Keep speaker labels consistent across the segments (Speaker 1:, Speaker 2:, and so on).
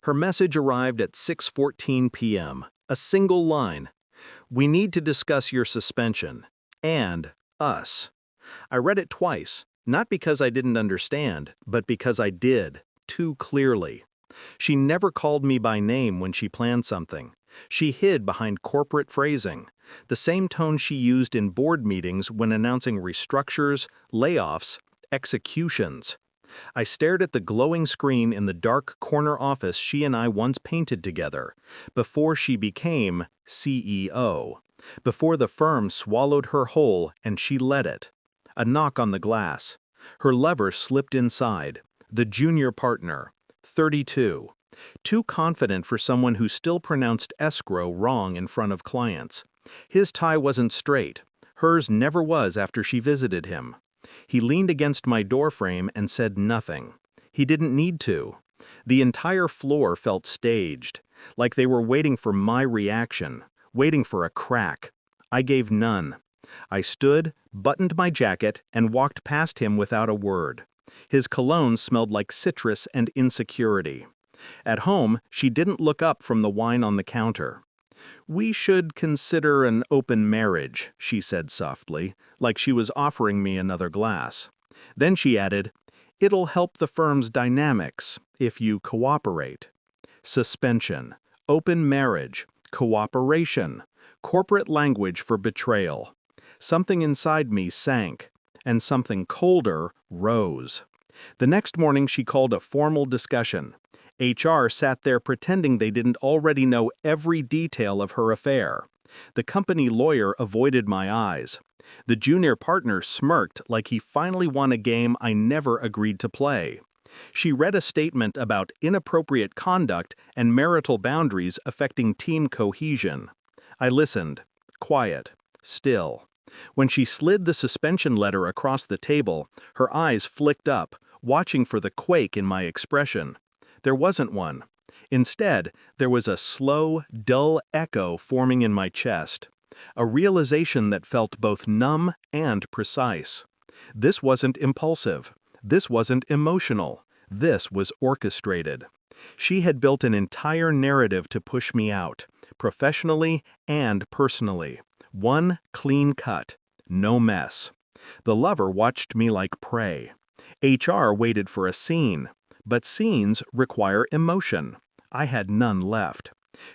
Speaker 1: Her message arrived at 6:14 p.m. A single line. "We need to discuss your suspension. And us." I read it twice, not because I didn't understand, but because I did, too clearly. She never called me by name when she planned something. She hid behind corporate phrasing, the same tone she used in board meetings when announcing restructures, layoffs, executions. I stared at the glowing screen in the dark corner office she and I once painted together, before she became CEO, before the firm swallowed her whole and she let it. A knock on the glass. Her lever slipped inside. The junior partner, 32. Too confident for someone who still pronounced escrow wrong in front of clients. His tie wasn't straight. Hers never was after she visited him. He leaned against my doorframe and said nothing. He didn't need to. The entire floor felt staged, like they were waiting for my reaction, waiting for a crack. I gave none. I stood, buttoned my jacket, and walked past him without a word. His cologne smelled like citrus and insecurity. At home, she didn't look up from the wine on the counter. "We should consider an open marriage," she said softly, like she was offering me another glass. Then she added, "It'll help the firm's dynamics if you cooperate." Suspension, open marriage, cooperation, corporate language for betrayal. Something inside me sank, and something colder rose. The next morning she called a formal discussion. HR sat there pretending they didn't already know every detail of her affair. The company lawyer avoided my eyes. The junior partner smirked like he finally won a game I never agreed to play. She read a statement about inappropriate conduct and marital boundaries affecting team cohesion. I listened, quiet, still. When she slid the suspension letter across the table, her eyes flicked up, watching for the quake in my expression. There wasn't one. Instead, there was a slow, dull echo forming in my chest, a realization that felt both numb and precise. This wasn't impulsive. This wasn't emotional. This was orchestrated. She had built an entire narrative to push me out, professionally and personally. One clean cut, no mess. The lover watched me like prey. HR waited for a scene. But scenes require emotion. I had none left.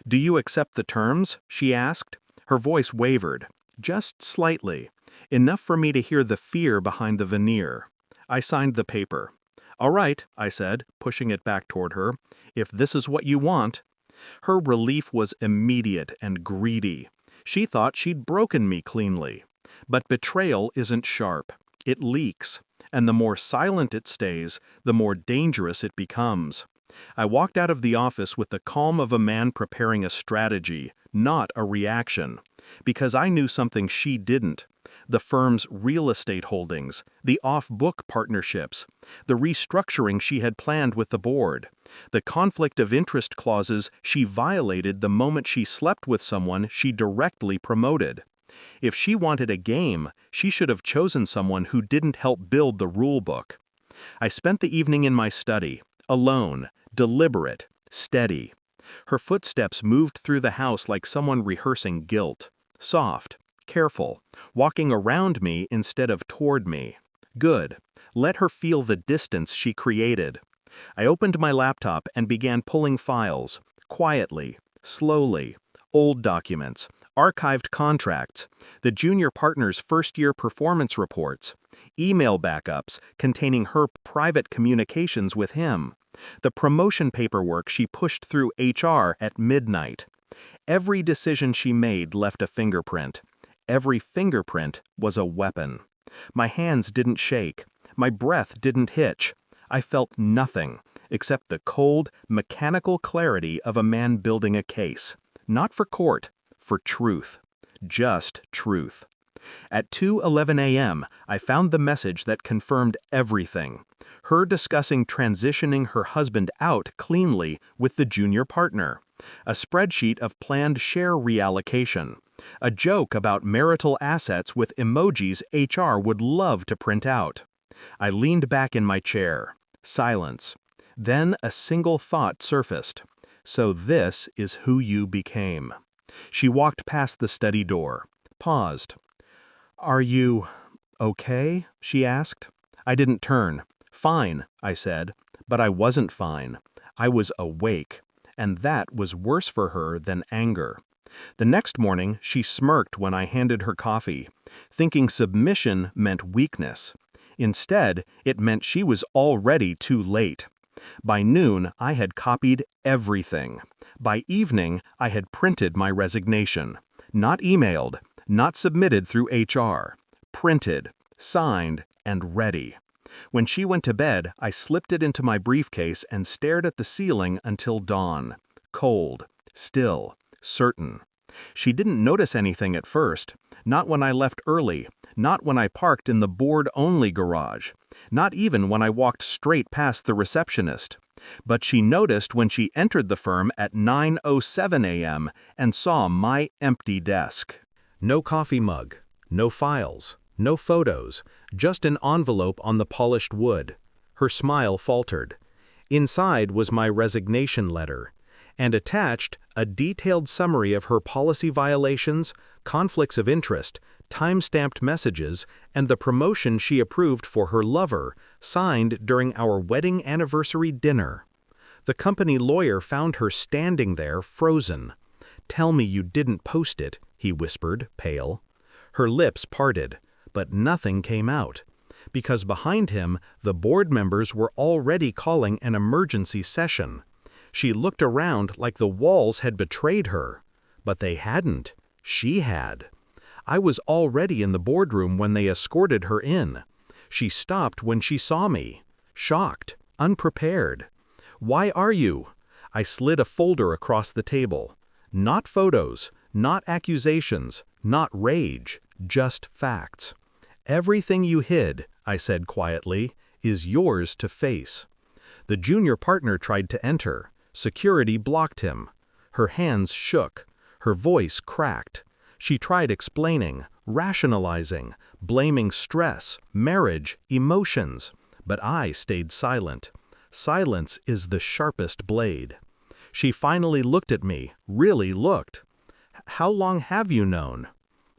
Speaker 1: "Do you accept the terms?" she asked. Her voice wavered, just slightly, enough for me to hear the fear behind the veneer. I signed the paper. "All right," I said, pushing it back toward her, "if this is what you want." Her relief was immediate and greedy. She thought she'd broken me cleanly. But betrayal isn't sharp. It leaks. And the more silent it stays, the more dangerous it becomes. I walked out of the office with the calm of a man preparing a strategy, not a reaction. Because I knew something she didn't. The firm's real estate holdings, the off-book partnerships, the restructuring she had planned with the board, the conflict of interest clauses she violated the moment she slept with someone she directly promoted. If she wanted a game, she should have chosen someone who didn't help build the rule book. I spent the evening in my study, alone, deliberate, steady. Her footsteps moved through the house like someone rehearsing guilt, soft, careful, walking around me instead of toward me. Good. Let her feel the distance she created. I opened my laptop and began pulling files, quietly, slowly, old documents, archived contracts, the junior partner's first-year performance reports, email backups containing her private communications with him, the promotion paperwork she pushed through HR at midnight. Every decision she made left a fingerprint. Every fingerprint was a weapon. My hands didn't shake. My breath didn't hitch. I felt nothing except the cold, mechanical clarity of a man building a case. Not for court, for truth. Just truth. At 2:11 a.m., I found the message that confirmed everything. Her discussing transitioning her husband out cleanly with the junior partner. A spreadsheet of planned share reallocation. A joke about marital assets with emojis HR would love to print out. I leaned back in my chair. Silence. Then a single thought surfaced. So this is who you became. She walked past the study door, paused. Are you okay? She asked. I didn't turn. Fine, I said, but I wasn't fine. I was awake, and that was worse for her than anger. The next morning, she smirked when I handed her coffee, thinking submission meant weakness. Instead, it meant she was already too late. By noon, I had copied everything. By evening, I had printed my resignation. Not emailed, not submitted through HR. Printed, signed, and ready. When she went to bed, I slipped it into my briefcase and stared at the ceiling until dawn. Cold, still, certain. She didn't notice anything at first. Not when I left early. Not when I parked in the board-only garage. Not even when I walked straight past the receptionist. But she noticed when she entered the firm at 9:07 a.m. and saw my empty desk. No coffee mug, no files, no photos, just an envelope on the polished wood. Her smile faltered. Inside was my resignation letter, and attached a detailed summary of her policy violations, conflicts of interest, time-stamped messages, and the promotion she approved for her lover, signed during our wedding anniversary dinner. The company lawyer found her standing there, frozen. "Tell me you didn't post it," he whispered, pale. Her lips parted, but nothing came out, because behind him the board members were already calling an emergency session. She looked around like the walls had betrayed her, but they hadn't. She had. I was already in the boardroom when they escorted her in. She stopped when she saw me, shocked, unprepared. "Why are you?" I slid a folder across the table. Not photos, not accusations, not rage, just facts. "Everything you hid," I said quietly, "is yours to face." The junior partner tried to enter. Security blocked him. Her hands shook. Her voice cracked. She tried explaining, rationalizing, blaming stress, marriage, emotions. But I stayed silent. Silence is the sharpest blade. She finally looked at me, really looked. "How long have you known?"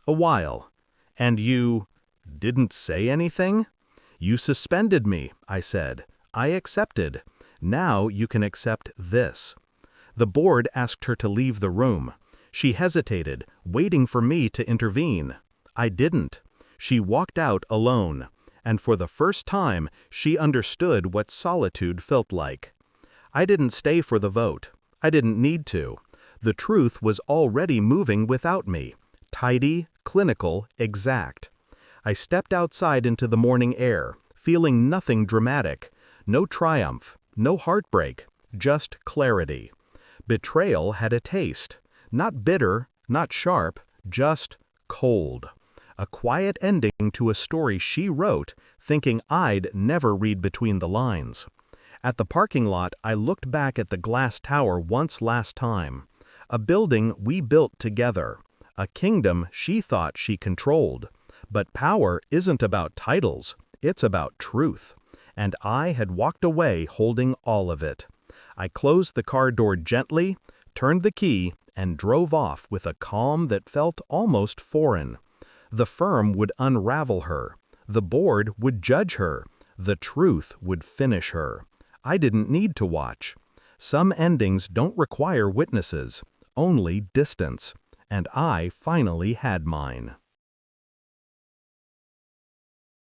Speaker 1: "A while." "And you didn't say anything?" "You suspended me," I said. "I accepted. Now you can accept this." The board asked her to leave the room. She hesitated, waiting for me to intervene. I didn't. She walked out alone, and for the first time she understood what solitude felt like. I didn't stay for the vote. I didn't need to. The truth was already moving without me. Tidy, clinical, exact. I stepped outside into the morning air, feeling nothing dramatic. No triumph, no heartbreak, just clarity. Betrayal had a taste. Not bitter, not sharp, just cold. A quiet ending to a story she wrote, thinking I'd never read between the lines. At the parking lot, I looked back at the glass tower once last time. A building we built together. A kingdom she thought she controlled. But power isn't about titles, it's about truth. And I had walked away holding all of it. I closed the car door gently, turned the key, and drove off with a calm that felt almost foreign. The firm would unravel her. The board would judge her. The truth would finish her. I didn't need to watch. Some endings don't require witnesses, only distance. And I finally had mine.